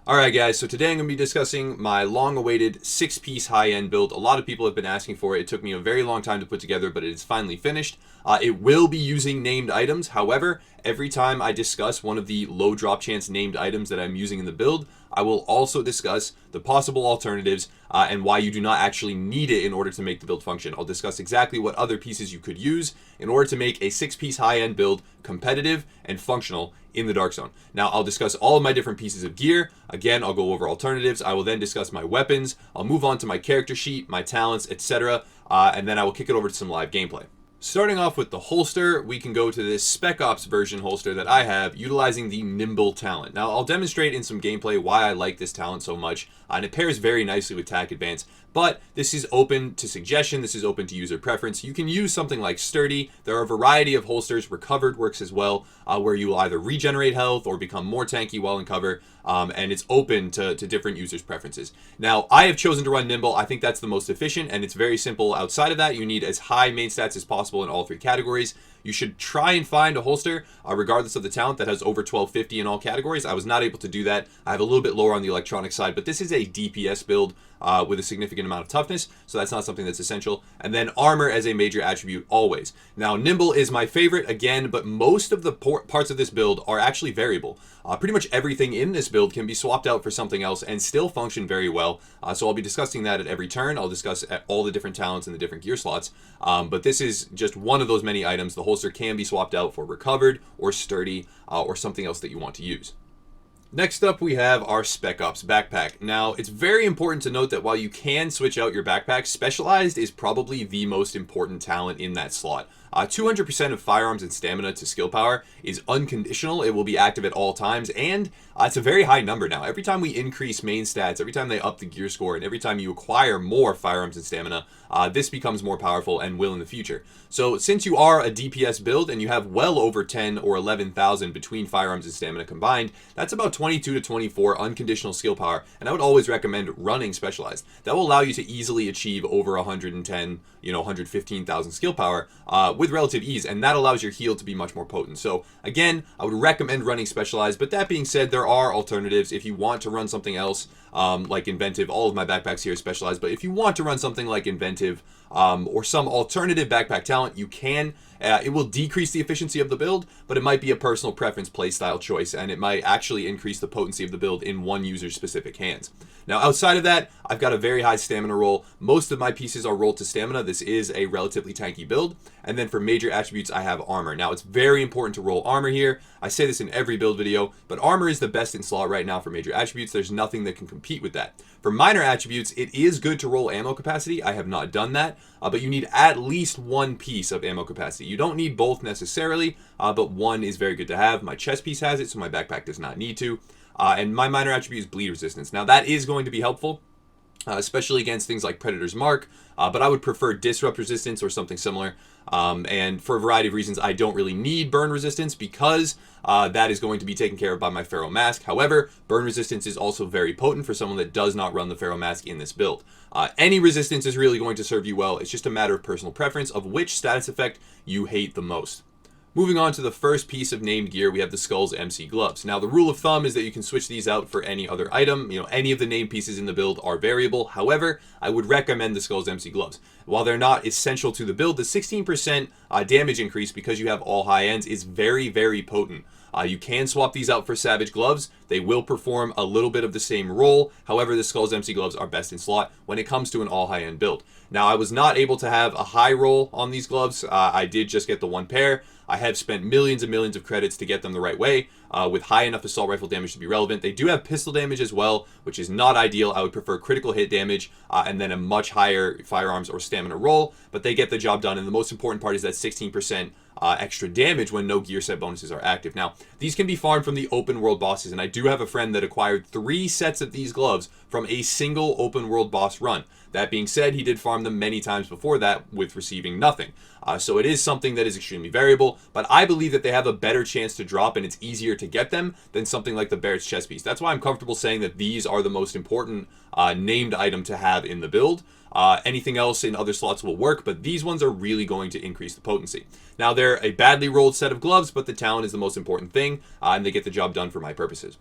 Alright guys, so today I'm going to be discussing my long-awaited 6-piece high-end build. A lot of people have been asking for it. It took me a very long time to put together, but it is finally finished. It will be using named items. However, every time I discuss one of the low drop chance named items that I'm using in the build, I will also discuss the possible alternatives and why you do not actually need it in order to make the build function. I'll discuss exactly what other pieces you could use in order to make a 6-piece high-end build competitive and functional in the Dark Zone. Now, I'll discuss all of my different pieces of gear. Again, I'll go over alternatives. I will then discuss my weapons. I'll move on to my character sheet, my talents, etc. And then I will kick it over to some live gameplay. Starting off with the holster, we can go to this Spec Ops version holster that I have utilizing the Nimble talent. Now, I'll demonstrate in some gameplay why I like this talent so much, and it pairs very nicely with Tac Advance, but this is open to suggestion, this is open to user preference. You can use something like Sturdy. There are a variety of holsters. Recovered works as well, where you will either regenerate health or become more tanky while in cover, and it's open to different users' preferences. Now, I have chosen to run Nimble. I think that's the most efficient, and it's very simple. Outside of that, you need as high main stats as possible in all 3 categories. You should try and find a holster, regardless of the talent, that has over 1250 in all categories. I was not able to do that. I have a little bit lower on the electronic side, but this is a DPS build with a significant amount of toughness, so that's not something that's essential. And then armor as a major attribute always. Now, Nimble is my favorite again, but most of the parts of this build are actually variable. Pretty much everything in this build can be swapped out for something else and still function very well. So I'll be discussing that at every turn. I'll discuss all the different talents and the different gear slots. But this is just one of those many items. The holster can be swapped out for recovered or sturdy or something else that you want to use. Next up, we have our Spec Ops Backpack. Now, it's very important to note that while you can switch out your backpack, Specialized is probably the most important talent in that slot. 200% of firearms and stamina to skill power is unconditional. It will be active at all times, and it's a very high number now. Every time we increase main stats, every time they up the gear score, and every time you acquire more firearms and stamina, this becomes more powerful and will in the future. So since you are a DPS build and you have well over 10 or 11,000 between firearms and stamina combined, that's about 22 to 24 unconditional skill power, and I would always recommend running Specialized. That will allow you to easily achieve over 110, 115,000 skill power with relative ease, and that allows your heal to be much more potent. So again, I would recommend running Specialized, but that being said, there are alternatives. If you want to run something else, like Inventive, all of my backpacks here are Specialized, but if you want to run something like Inventive or some alternative backpack talent, you can. It will decrease the efficiency of the build, but it might be a personal preference playstyle choice, and it might actually increase the potency of the build in one user's specific hands. Now, outside of that, I've got a very high stamina roll. Most of my pieces are rolled to stamina. This is a relatively tanky build. And then for major attributes, I have armor. Now, it's very important to roll armor here. I say this in every build video, but armor is the best in slot right now for major attributes. There's nothing that can compete with that. For minor attributes, it is good to roll ammo capacity. I have not done that, but you need at least 1 piece of ammo capacity. You don't need both necessarily, but 1 is very good to have. My chest piece has it, so my backpack does not need to. And my minor attribute is bleed resistance. Now, that is going to be helpful, especially against things like Predator's Mark, but I would prefer disrupt resistance or something similar. And for a variety of reasons, I don't really need burn resistance because that is going to be taken care of by my Pharos mask. However, burn resistance is also very potent for someone that does not run the Pharos mask in this build. Any resistance is really going to serve you well. It's just a matter of personal preference of which status effect you hate the most. Moving on to the first piece of named gear, we have the Skull's MC gloves. Now, the rule of thumb is that you can switch these out for any other item. Any of the named pieces in the build are variable. However, I would recommend the Skull's MC gloves. While they're not essential to the build, the 16% damage increase because you have all high ends is very, very potent. You can swap these out for Savage gloves. They will perform a little bit of the same role. However, the Skull's MC gloves are best in slot when it comes to an all high-end build. Now, I was not able to have a high roll on these gloves. I did just get the 1 pair. I have spent millions and millions of credits to get them the right way, with high enough assault rifle damage to be relevant. They do have pistol damage as well, which is not ideal. I would prefer critical hit damage and then a much higher firearms or stamina roll, but they get the job done. And the most important part is that 16% extra damage when no gear set bonuses are active. Now, these can be farmed from the open world bosses, and I do have a friend that acquired 3 sets of these gloves from a single open world boss run. That being said, he did farm them many times before that with receiving nothing. So it is something that is extremely variable, but I believe that they have a better chance to drop and it's easier to get them than something like the Barrett's chest piece. That's why I'm comfortable saying that these are the most important named item to have in the build. Anything else in other slots will work, but these ones are really going to increase the potency. Now, they're a badly rolled set of gloves, but the talent is the most important thing, and they get the job done for my purposes.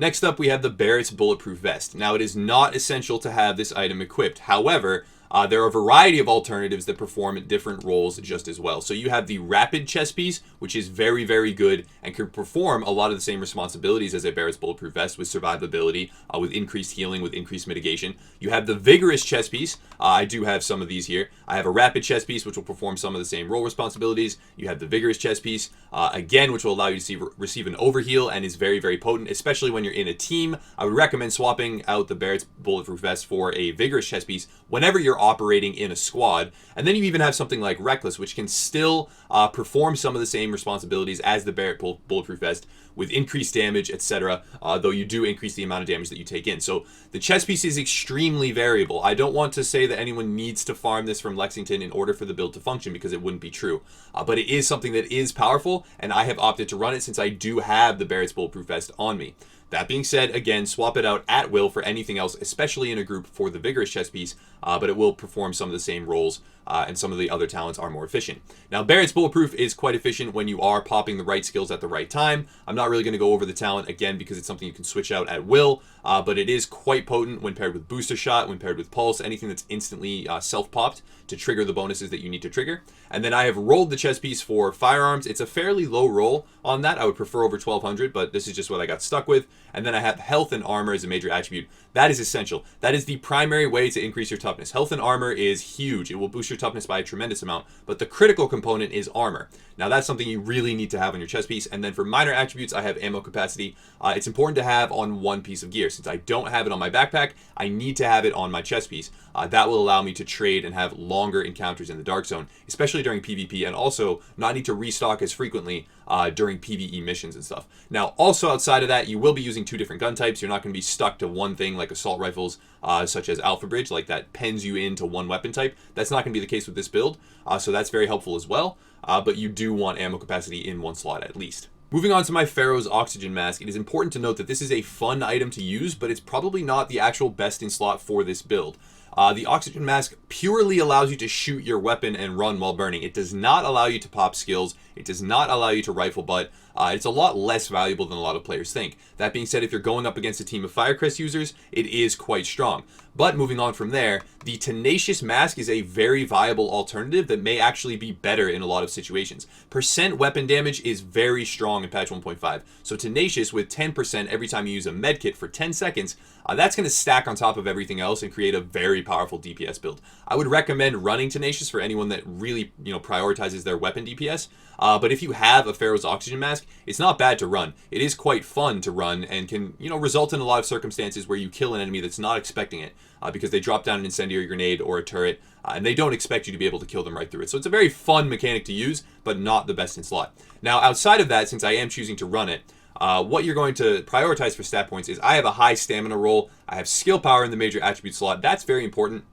Next up, we have the Barrett's Bulletproof Vest. Now, it is not essential to have this item equipped. However, there are a variety of alternatives that perform different roles just as well. So you have the Rapid chest piece, which is very, very good and can perform a lot of the same responsibilities as a Barrett's Bulletproof Vest with survivability, with increased healing, with increased mitigation. You have the Vigorous chest piece. I do have some of these here. I have a Rapid chest piece, which will perform some of the same role responsibilities. You have the Vigorous chest piece, again, which will allow you to receive an overheal and is very, very potent, especially when you're in a team. I would recommend swapping out the Barrett's Bulletproof Vest for a Vigorous chest piece whenever you're operating in a squad. And then you even have something like Reckless, which can still perform some of the same responsibilities as the Barrett Bulletproof Vest with increased damage, etc., though you do increase the amount of damage that you take in. So the chest piece is extremely variable. I don't want to say that anyone needs to farm this from Lexington in order for the build to function, because it wouldn't be true. But it is something that is powerful, and I have opted to run it since I do have the Barrett's Bulletproof Vest on me. That being said, again, swap it out at will for anything else, especially in a group for the Vigorous chest piece, but it will perform some of the same roles, and some of the other talents are more efficient. Now, Barrett's Bulletproof is quite efficient when you are popping the right skills at the right time. I'm not really going to go over the talent, again, because it's something you can switch out at will, but it is quite potent when paired with Booster Shot, when paired with Pulse, anything that's instantly self-popped to trigger the bonuses that you need to trigger. And then I have rolled the chest piece for Firearms. It's a fairly low roll on that. I would prefer over 1200, but this is just what I got stuck with. And then I have Health and Armor as a major attribute. That is essential. That is the primary way to increase your toughness. Health and Armor is huge. It will boost your toughness by a tremendous amount, but the critical component is Armor. Now, that's something you really need to have on your chest piece. And then for minor attributes, I have Ammo Capacity. It's important to have on one piece of gear. Since I don't have it on my backpack, I need to have it on my chest piece. That will allow me to trade and have longer encounters in the Dark Zone, especially during PvP, and also not need to restock as frequently during PvE missions and stuff. Now, also outside of that, you will be using two different gun types. You're not going to be stuck to one thing like assault rifles, such as Alpha Bridge, like that pens you into one weapon type. That's not going to be the case with this build, so that's very helpful as well. But you do want ammo capacity in one slot at least. Moving on to my Pharos Oxygen Mask, it is important to note that this is a fun item to use, but it's probably not the actual best in slot for this build. The Oxygen Mask purely allows you to shoot your weapon and run while burning. It does not allow you to pop skills. It does not allow you to rifle butt. It's a lot less valuable than a lot of players think. That being said, if you're going up against a team of Firecrest users, it is quite strong. But moving on from there, the Tenacious Mask is a very viable alternative that may actually be better in a lot of situations. Percent weapon damage is very strong in patch 1.5. So Tenacious with 10% every time you use a medkit for 10 seconds, that's going to stack on top of everything else and create a very powerful DPS build. I would recommend running Tenacious for anyone that really, prioritizes their weapon DPS. But if you have a Pharos Oxygen Mask, it's not bad to run. It is quite fun to run and can, result in a lot of circumstances where you kill an enemy that's not expecting it, because they drop down an incendiary grenade or a turret, and they don't expect you to be able to kill them right through it. So it's a very fun mechanic to use, but not the best in slot. Now, outside of that, since I am choosing to run it, what you're going to prioritize for stat points is I have a high stamina roll. I have skill power in the major attribute slot. That's very important.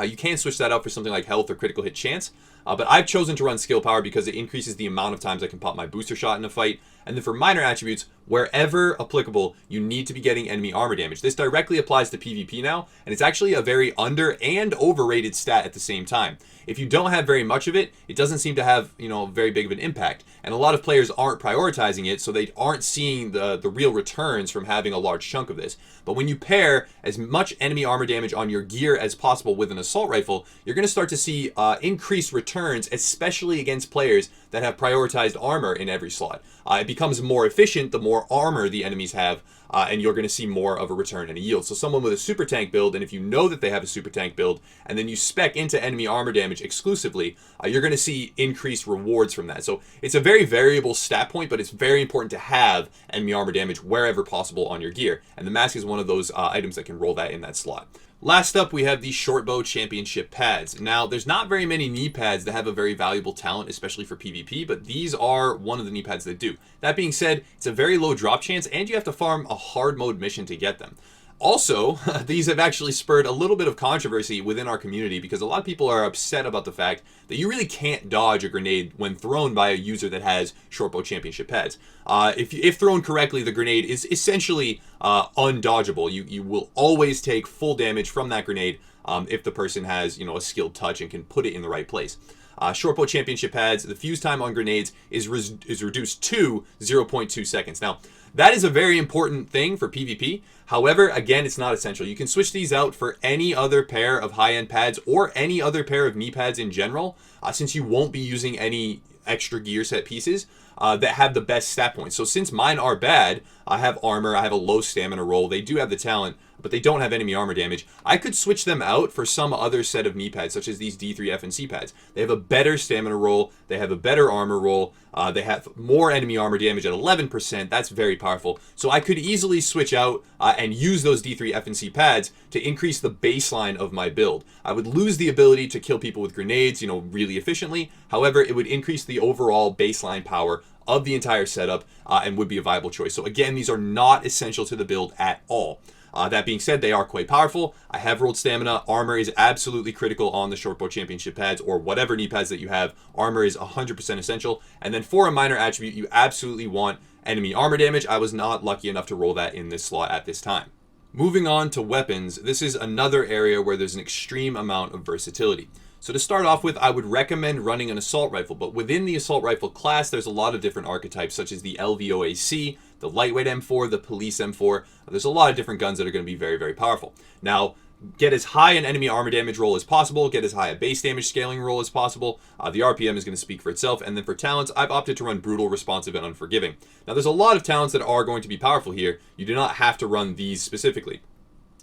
You can switch that out for something like health or critical hit chance, but I've chosen to run skill power because it increases the amount of times I can pop my booster shot in a fight. And then for minor attributes, wherever applicable, you need to be getting enemy armor damage. This directly applies to PvP now, and it's actually a very under and overrated stat at the same time. If you don't have very much of it, it doesn't seem to have, very big of an impact. And a lot of players aren't prioritizing it, so they aren't seeing the real returns from having a large chunk of this. But when you pair as much enemy armor damage on your gear as possible with an assault rifle, you're going to start to see increased returns, especially against players that have prioritized armor in every slot. It becomes more efficient the more armor the enemies have, and you're going to see more of a return and a yield. So someone with a super tank build, and if you know that they have a super tank build, and then you spec into enemy armor damage exclusively, you're going to see increased rewards from that. So it's a very variable stat point, but it's very important to have enemy armor damage wherever possible on your gear. And the mask is one of those items that can roll that in that slot. Last up, we have the Shortbow Championship pads. Now, there's not very many knee pads that have a very valuable talent, especially for PvP, but these are one of the knee pads that do. That being said, it's a very low drop chance, and you have to farm a hard mode mission to get them. Also, these have actually spurred a little bit of controversy within our community because a lot of people are upset about the fact that you really can't dodge a grenade when thrown by a user that has Shortbow Championship pads. If thrown correctly, the grenade is essentially undodgeable. You will always take full damage from that grenade if the person has a skilled touch and can put it in the right place. Shortbow championship pads, the fuse time on grenades is reduced to 0.2 seconds. Now, that is a very important thing for PvP. However, again, it's not essential. You can switch these out for any other pair of high-end pads or any other pair of knee pads in general, since you won't be using any extra gear set pieces that have the best stat points. So since mine are bad, I have armor, I have a low stamina roll, they do have the talent, but they don't have enemy armor damage. I could switch them out for some other set of knee pads, such as these D3 FNC pads. They have a better stamina roll, they have a better armor roll, they have more enemy armor damage at 11%. That's very powerful. So I could easily switch out and use those D3 FNC pads to increase the baseline of my build. I would lose the ability to kill people with grenades, really efficiently. However, it would increase the overall baseline power of the entire setup and would be a viable choice. So again, these are not essential to the build at all. That being said, they are quite powerful. I have rolled stamina. Armor is absolutely critical on the Shortbow championship pads or whatever knee pads that you have. Armor is 100% essential. And then for a minor attribute, you absolutely want enemy armor damage. I was not lucky enough to roll that in this slot at this time. Moving on to weapons, this is another area where there's an extreme amount of versatility. So to start off with, I would recommend running an assault rifle, but within the assault rifle class, there's a lot of different archetypes, such as the LVOAC, the lightweight M4, the police M4. There's a lot of different guns that are going to be very, very powerful. Now, get as high an enemy armor damage roll as possible, get as high a base damage scaling roll as possible. The RPM is going to speak for itself, and then for talents, I've opted to run brutal, responsive, and unforgiving. Now, there's a lot of talents that are going to be powerful here. You do not have to run these specifically.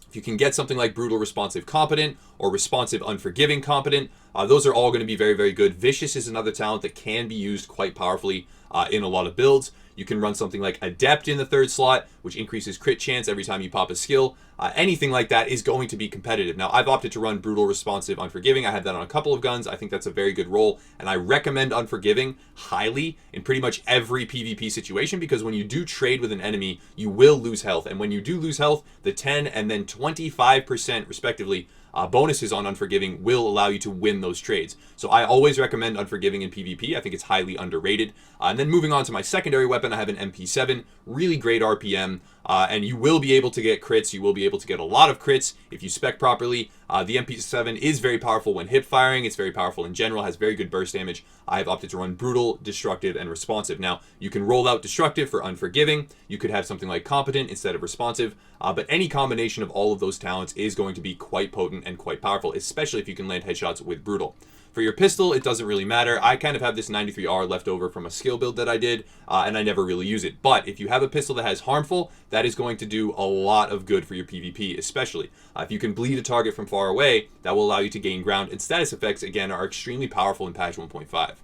If you can get something like brutal, responsive, competent, or responsive, unforgiving, competent, those are all going to be very, very good. Vicious is another talent that can be used quite powerfully in a lot of builds. You can run something like Adept in the third slot, which increases crit chance every time you pop a skill. Anything like that is going to be competitive. Now, I've opted to run Brutal, Responsive, Unforgiving. I have that on a couple of guns. I think that's a very good roll, and I recommend Unforgiving highly in pretty much every PvP situation, because when you do trade with an enemy, you will lose health. And when you do lose health, the 10 and then 25% respectively bonuses on Unforgiving will allow you to win those trades. So I always recommend Unforgiving in PvP. I think it's highly underrated. And then moving on to my secondary weapon, I have an MP7, really great RPM, and you will be able to get crits. You will be able to get a lot of crits if you spec properly. The MP7 is very powerful when hip firing. It's very powerful in general, has very good burst damage. I have opted to run Brutal, Destructive, and Responsive. Now, you can roll out Destructive for Unforgiving. You could have something like Competent instead of Responsive, but any combination of all of those talents is going to be quite potent and quite powerful, especially if you can land headshots with Brutal. For your pistol, it doesn't really matter. I kind of have this 93R left over from a skill build that I did, and I never really use it. But if you have a pistol that has Harmful, that is going to do a lot of good for your PvP, especially. If you can bleed a target from far away, that will allow you to gain ground, and status effects, again, are extremely powerful in patch 1.5.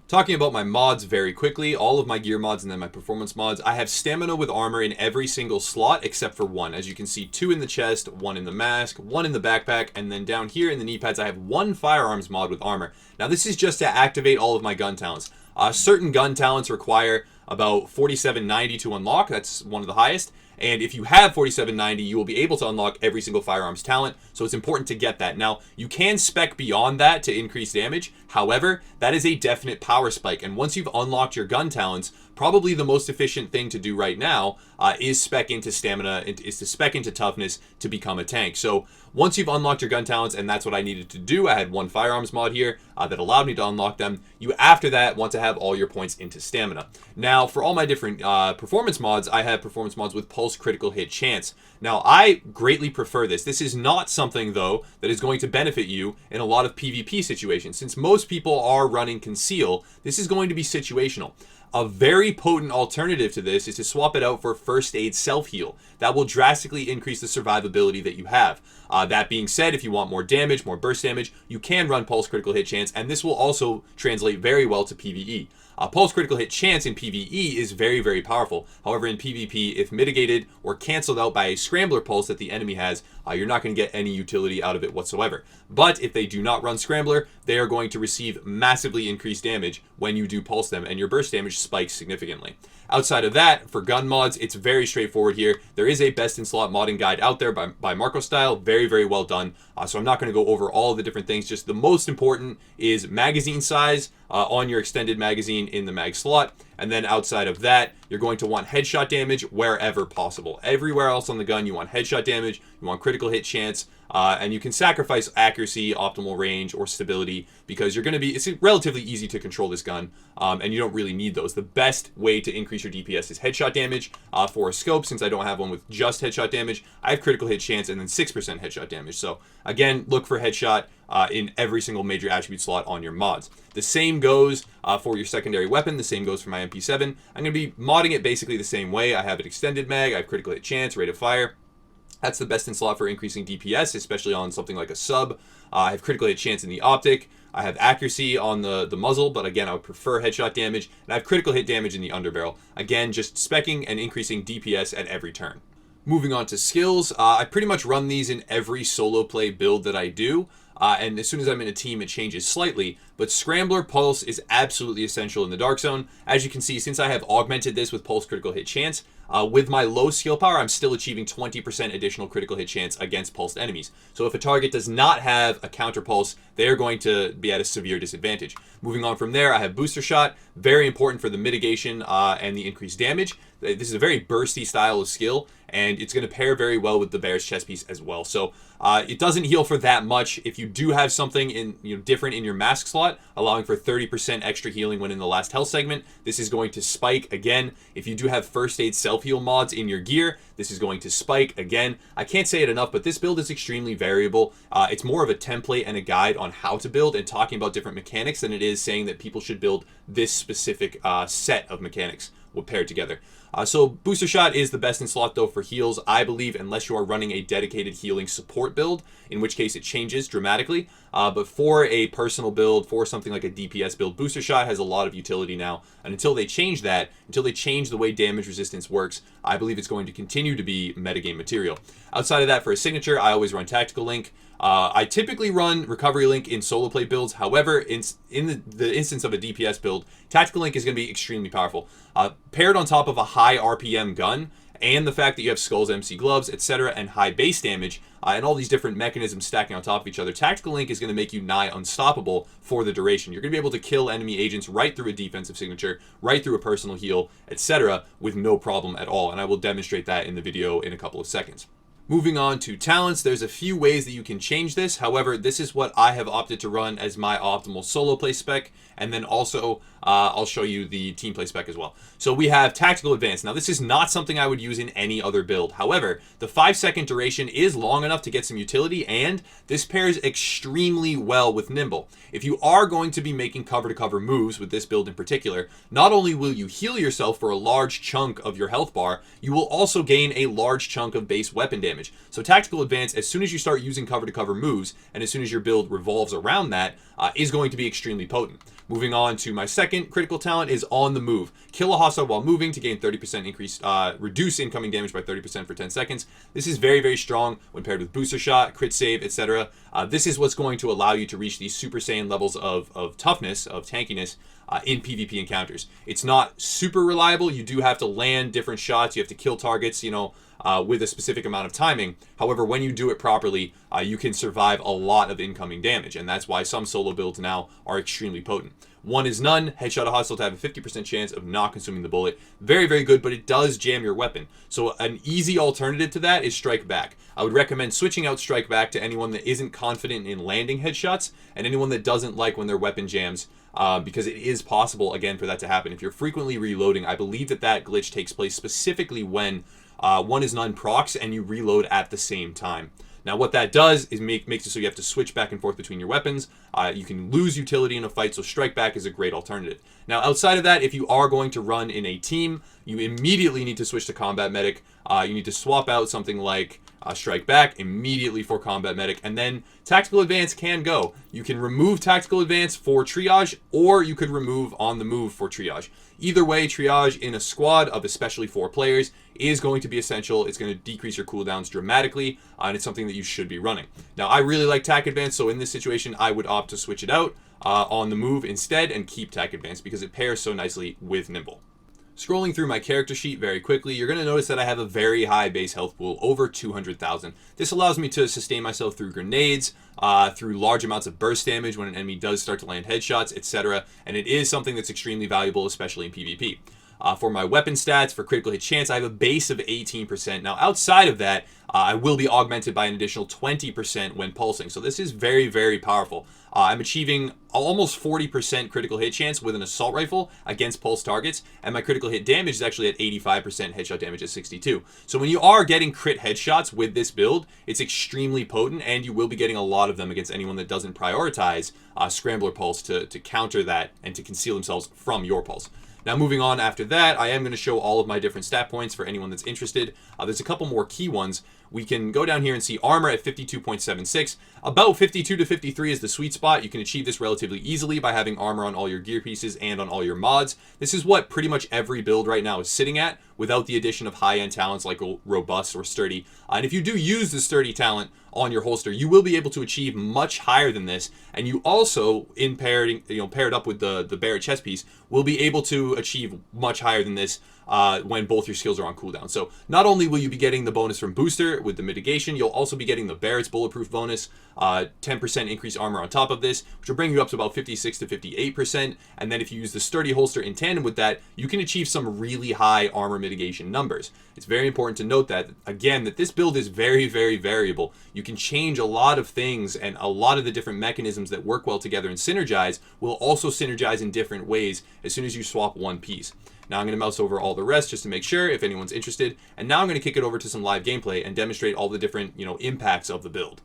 Talking about my mods very quickly, all of my gear mods and then my performance mods, I have stamina with armor in every single slot except for one. As you can see, 2 in the chest, 1 in the mask, 1 in the backpack, and then down here in the knee pads, I have 1 firearms mod with armor. Now this is just to activate all of my gun talents. Certain gun talents require about 4790 to unlock, that's one of the highest. And if you have 4790, you will be able to unlock every single firearms talent, so it's important to get that. Now, you can spec beyond that to increase damage. However, that is a definite power spike, and once you've unlocked your gun talents, probably the most efficient thing to do right now is spec into stamina, is to spec into toughness to become a tank. So once you've unlocked your gun talents, and that's what I needed to do, I had 1 firearms mod here that allowed me to unlock them, you after that want to have all your points into stamina. Now, for all my different performance mods, I have performance mods with pulse critical hit chance. Now, I greatly prefer this. This is not something, though, that is going to benefit you in a lot of PvP situations. Since most people are running conceal, this is going to be situational. A very potent alternative to this is to swap it out for first aid self-heal. That will drastically increase the survivability that you have. That being said, if you want more damage, more burst damage, you can run Pulse Critical Hit Chance, and this will also translate very well to PvE. Pulse Critical Hit Chance in PvE is very, very powerful. However, in PvP, if mitigated or canceled out by a Scrambler Pulse that the enemy has, you're not going to get any utility out of it whatsoever. But if they do not run Scrambler, they are going to receive massively increased damage when you do pulse them, and your burst damage spikes significantly. Outside of that, for gun mods, it's very straightforward here. There is a best in slot modding guide out there by Marco Style, very, very well done. So I'm not going to go over all the different things. Just the most important is magazine size on your extended magazine in the mag slot. And then outside of that, you're going to want headshot damage wherever possible. Everywhere else on the gun, you want headshot damage, you want critical hit chance, And you can sacrifice accuracy, optimal range, or stability because it's relatively easy to control this gun, and you don't really need those. The best way to increase your DPS is headshot damage. For a scope, since I don't have one with just headshot damage, I have critical hit chance and then 6% headshot damage. So again, look for headshot in every single major attribute slot on your mods. The same goes for your secondary weapon. The same goes for my MP7. I'm going to be modding it basically the same way. I have an extended mag, I have critical hit chance, rate of fire. That's the best in slot for increasing DPS, especially on something like a sub. I have critical hit chance in the optic. I have accuracy on the muzzle, but again, I would prefer headshot damage. And I have critical hit damage in the underbarrel. Again, just speccing and increasing DPS at every turn. Moving on to skills, I pretty much run these in every solo play build that I do. And as soon as I'm in a team, it changes slightly. But Scrambler Pulse is absolutely essential in the Dark Zone. As you can see, since I have augmented this with Pulse Critical Hit Chance, with my low skill power, I'm still achieving 20% additional critical hit chance against pulsed enemies. So if a target does not have a counter pulse, they're going to be at a severe disadvantage. Moving on from there, I have Booster Shot, very important for the mitigation and the increased damage. This is a very bursty style of skill, and it's going to pair very well with the Bear's chest piece as well. So it doesn't heal for that much. If you do have something different in your mask slot, allowing for 30% extra healing when in the last health segment, this is going to spike again. If you do have first aid self-heal mods in your gear, this is going to spike again. I can't say it enough, but this build is extremely variable. It's more of a template and a guide on how to build and talking about different mechanics than it is saying that people should build this specific set of mechanics paired together. So Booster Shot is the best in slot though for heals, I believe, unless you are running a dedicated healing support build, in which case it changes dramatically. But for a personal build, for something like a DPS build, Booster Shot has a lot of utility now. And until they change that, until they change the way damage resistance works, I believe it's going to continue to be metagame material. Outside of that, for a signature, I always run Tactical Link. I typically run Recovery Link in solo play builds. However, in the instance of a DPS build, Tactical Link is going to be extremely powerful. Paired on top of a high RPM gun, and the fact that you have Skull's MC gloves, etc., and high base damage, and all these different mechanisms stacking on top of each other, Tactical Link is going to make you nigh unstoppable for the duration. You're going to be able to kill enemy agents right through a defensive signature, right through a personal heal, etc., with no problem at all, and I will demonstrate that in the video in a couple of seconds. Moving on to talents, there's a few ways that you can change this. However, this is what I have opted to run as my optimal solo play spec, and then also I'll show you the team play spec as well. So we have Tactical Advance. Now this is not something I would use in any other build. However, the 5-second duration is long enough to get some utility, and this pairs extremely well with Nimble. If you are going to be making cover-to-cover moves with this build in particular, not only will you heal yourself for a large chunk of your health bar, you will also gain a large chunk of base weapon damage. So Tactical Advance, as soon as you start using cover-to-cover moves, and as soon as your build revolves around that, is going to be extremely potent. Moving on to my second critical talent is On the Move. Kill a hostile while moving to gain 30% increase, reduce incoming damage by 30% for 10 seconds. This is very, very strong when paired with Booster Shot, Crit Save, etc. This is what's going to allow you to reach these Super Saiyan levels of toughness, of tankiness, in PvP encounters. It's not super reliable. You do have to land different shots. You have to kill targets, with a specific amount of timing. However, when you do it properly, you can survive a lot of incoming damage, and that's why some solo builds now are extremely potent. One is None, headshot a hostile to have a 50% chance of not consuming the bullet. Very, very good, but it does jam your weapon. So an easy alternative to that is Strike Back. I would recommend switching out Strike Back to anyone that isn't confident in landing headshots, and anyone that doesn't like when their weapon jams, because it is possible, again, for that to happen. If you're frequently reloading, I believe that glitch takes place specifically when One is None procs and you reload at the same time. Now what that does is makes it so you have to switch back and forth between your weapons. You can lose utility in a fight, so Strike Back is a great alternative. Now outside of that, if you are going to run in a team, you immediately need to switch to Combat Medic. You need to swap out something like Strike Back immediately for Combat Medic, and then Tactical Advance can go. You can remove Tactical Advance for Triage, or you could remove On the Move for Triage. Either way, Triage in a squad of especially 4 players is going to be essential. It's going to decrease your cooldowns dramatically, and it's something that you should be running. Now, I really like Tac Advance, so in this situation, I would opt to switch it out On the Move instead and keep Tac Advance because it pairs so nicely with Nimble. Scrolling through my character sheet very quickly, you're going to notice that I have a very high base health pool, over 200,000. This allows me to sustain myself through grenades, through large amounts of burst damage when an enemy does start to land headshots, etc. And it is something that's extremely valuable, especially in PvP. For my weapon stats, for critical hit chance, I have a base of 18%. Now, outside of that, I will be augmented by an additional 20% when pulsing. So this is very, very powerful. I'm achieving almost 40% critical hit chance with an assault rifle against pulse targets, and my critical hit damage is actually at 85%, headshot damage at 62. So when you are getting crit headshots with this build, it's extremely potent, and you will be getting a lot of them against anyone that doesn't prioritize Scrambler Pulse to counter that and to conceal themselves from your pulse. Now, moving on after that, I am going to show all of my different stat points for anyone that's interested. There's a couple more key ones. We can go down here and see armor at 52.76. About 52 to 53 is the sweet spot. You can achieve this relatively easily by having armor on all your gear pieces and on all your mods. This is what pretty much every build right now is sitting at, without the addition of high-end talents like robust or sturdy. And if you do use the sturdy talent on your holster, you will be able to achieve much higher than this. And you also, in paired up with the Barrett chest piece, will be able to achieve much higher than this when both your skills are on cooldown. So not only will you be getting the bonus from booster with the mitigation, you'll also be getting the Barrett's bulletproof bonus, 10% increased armor on top of this, which will bring you up to about 56 to 58%. And then if you use the sturdy holster in tandem with that, you can achieve some really high armor mitigation numbers. It's very important to note that, again, that this build is very, very variable. You can change a lot of things, and a lot of the different mechanisms that work well together and synergize will also synergize in different ways as soon as you swap one piece. Now I'm going to mouse over all the rest just to make sure if anyone's interested. And now I'm going to kick it over to some live gameplay and demonstrate all the different, impacts of the build.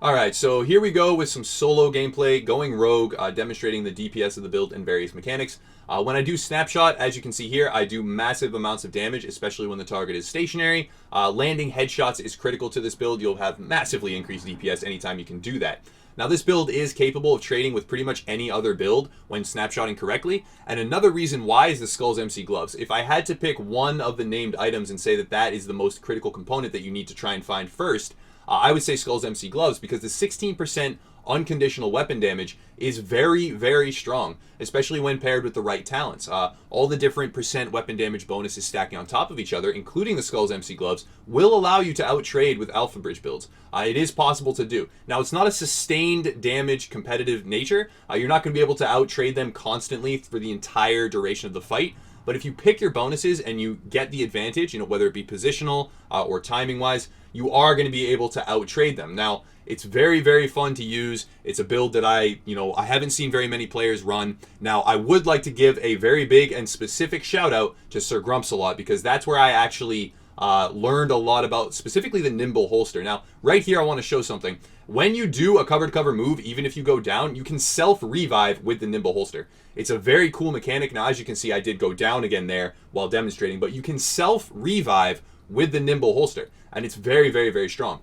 Alright, so here we go with some solo gameplay, going rogue, demonstrating the DPS of the build and various mechanics. When I do snapshot, as you can see here, I do massive amounts of damage, especially when the target is stationary. Landing headshots is critical to this build. You'll have massively increased DPS anytime you can do that. Now, this build is capable of trading with pretty much any other build when snapshotting correctly. And another reason why is the Skull's MC Gloves. If I had to pick one of the named items and say that that is the most critical component that you need to try and find first, I would say Skull's MC Gloves, because the 16% unconditional weapon damage is very, very strong, especially when paired with the right talents. All the different percent weapon damage bonuses stacking on top of each other, including the Skull's MC Gloves, will allow you to outtrade with Alpha Bridge builds. It is possible to do. Now, it's not a sustained damage competitive nature. You're not going to be able to outtrade them constantly for the entire duration of the fight. But if you pick your bonuses and you get the advantage, whether it be positional or timing-wise, you are going to be able to outtrade them. Now, it's very, very fun to use. It's a build that I haven't seen very many players run. Now, I would like to give a very big and specific shout out to Sir Grumpsalot, because that's where I actually learned a lot about specifically the nimble holster. Now, right here, I want to show something. When you do a cover-to-cover move, even if you go down, you can self-revive with the nimble holster. It's a very cool mechanic. Now, as you can see, I did go down again there while demonstrating, but you can self-revive with the nimble holster, and it's very, very, very strong.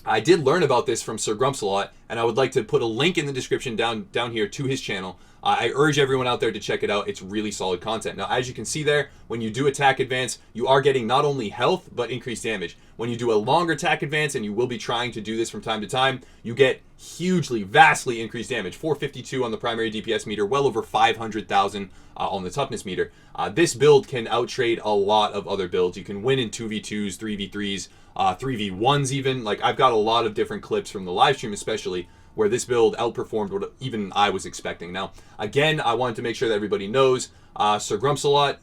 I did learn about this from Sir Grumpsalot, and I would like to put a link in the description down here to his channel. I urge everyone out there to check it out. It's really solid content. Now, as you can see there, when you do attack advance, you are getting not only health, but increased damage. When you do a longer attack advance, and you will be trying to do this from time to time, you get hugely, vastly increased damage. 452 on the primary DPS meter, well over 500,000 on the toughness meter. This build can outtrade a lot of other builds. You can win in 2v2s, 3v3s, 3v1s even. Like, I've got a lot of different clips from the live stream especially, where this build outperformed what even I was expecting. Now, again, I wanted to make sure that everybody knows Sir Grumpsalot,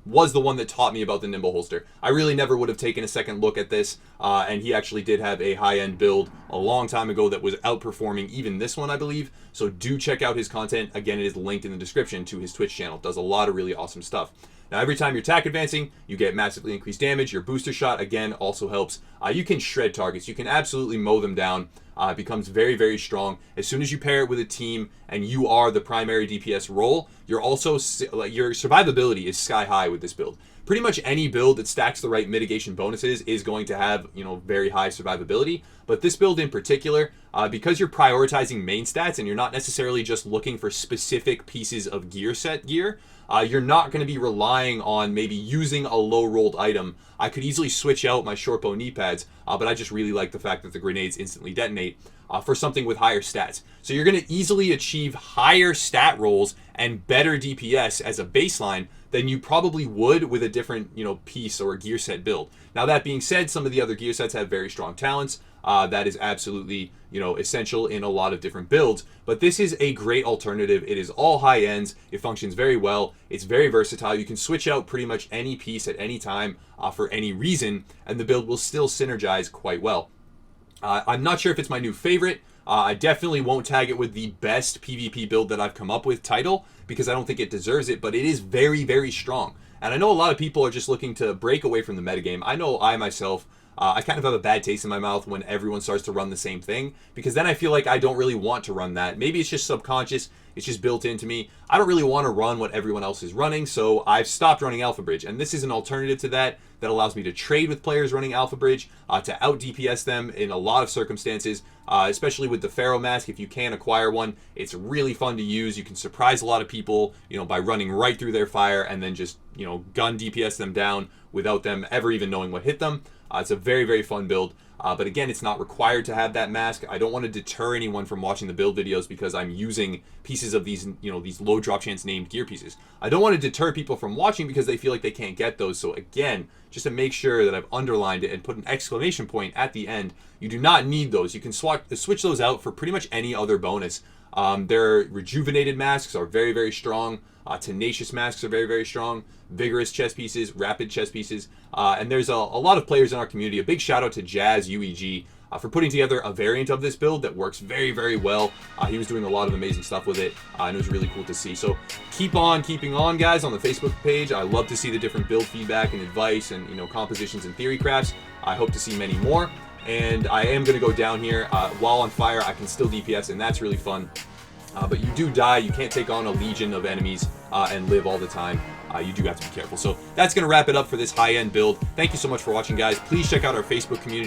was the one that taught me about the nimble holster. I really never would have taken a second look at this, and he actually did have a high-end build a long time ago that was outperforming even this one, I believe. So do check out his content. Again, it is linked in the description to his Twitch channel. It does a lot of really awesome stuff. Now, every time you're attack advancing, you get massively increased damage. Your booster shot, again, also helps. You can shred targets. You can absolutely mow them down. It becomes very, very strong. As soon as you pair it with a team and you are the primary DPS role, you're also, your survivability is sky high with this build. Pretty much any build that stacks the right mitigation bonuses is going to have, very high survivability. But this build in particular, because you're prioritizing main stats and you're not necessarily just looking for specific pieces of gear, you're not going to be relying on maybe using a low-rolled item. I could easily switch out my short bow knee pads, but I just really like the fact that the grenades instantly detonate for something with higher stats. So you're going to easily achieve higher stat rolls and better DPS as a baseline than you probably would with a different, piece or gear set build. Now, that being said, some of the other gear sets have very strong talents. That is absolutely, essential in a lot of different builds. But this is a great alternative. It is all high ends. It functions very well. It's very versatile. You can switch out pretty much any piece at any time for any reason, and the build will still synergize quite well. I'm not sure if it's my new favorite. I definitely won't tag it with the best PvP build that I've come up with title, because I don't think it deserves it, but it is very, very strong. And I know a lot of people are just looking to break away from the metagame. I know I myself, I kind of have a bad taste in my mouth when everyone starts to run the same thing, because then I feel like I don't really want to run that. Maybe it's just subconscious, it's just built into me. I don't really want to run what everyone else is running, so I've stopped running Alpha Bridge, and this is an alternative to that allows me to trade with players running Alpha Bridge, to out DPS them in a lot of circumstances, especially with the Pharos mask. If you can acquire one, it's really fun to use. You can surprise a lot of people, by running right through their fire and then just, gun DPS them down without them ever even knowing what hit them. It's a very, very fun build. But again, it's not required to have that mask. I don't want to deter anyone from watching the build videos because I'm using pieces of these, these low drop chance named gear pieces. I don't want to deter people from watching because they feel like they can't get those. So again, just to make sure that I've underlined it and put an exclamation point at the end, you do not need those. You can switch those out for pretty much any other bonus. Their rejuvenated masks are very, very strong. Tenacious masks are very, very strong. Vigorous chest pieces, rapid chest pieces. And there's a lot of players in our community. A big shout out to Jazz UEG for putting together a variant of this build that works very, very well. He was doing a lot of amazing stuff with it, and it was really cool to see. So keep on keeping on, guys, on the Facebook page. I love to see the different build feedback and advice and, compositions and theory crafts. I hope to see many more. And I am going to go down here. While on fire, I can still DPS, and that's really fun. But you do die. You can't take on a legion of enemies and live all the time. You do have to be careful. So that's going to wrap it up for this high-end build. Thank you so much for watching, guys. Please check out our Facebook community.